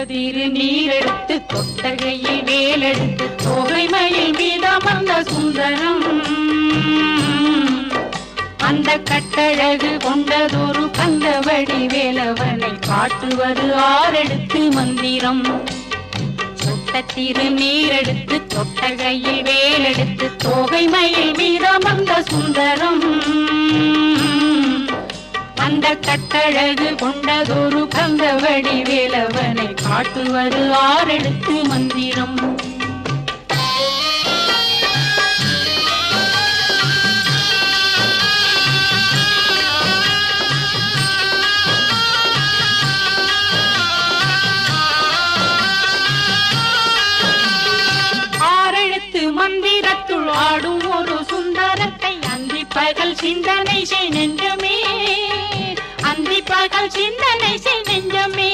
திருநீரெடுத்து கொட்டகையில் வேலெடுத்து தோகைமயில் மீதமர்ந்த சுந்தரம் அந்த கட்டழகு கொண்டதொரு கந்தவடி வேலவனை காட்டுவது ஆரெடுத்து மந்திரம் சுட்ட திருநீரெடுத்து கொட்டகையில் வேலெடுத்து தோகைமயில் மீதமர்ந்த சுந்தரம் அந்த கட்டழகு கொண்டதொரு கந்தவடி வேலவனை காட்டுவது ஆரெடுத்து மந்திரம் ஆரெழுத்து மந்திரத்துள் ஆடும் ஒரு சுந்தரத்தை அந்தி பகல் சிந்தனை செய் நெஞ்சமே அந்தி பகல் சிந்தனை செய் நெஞ்சமே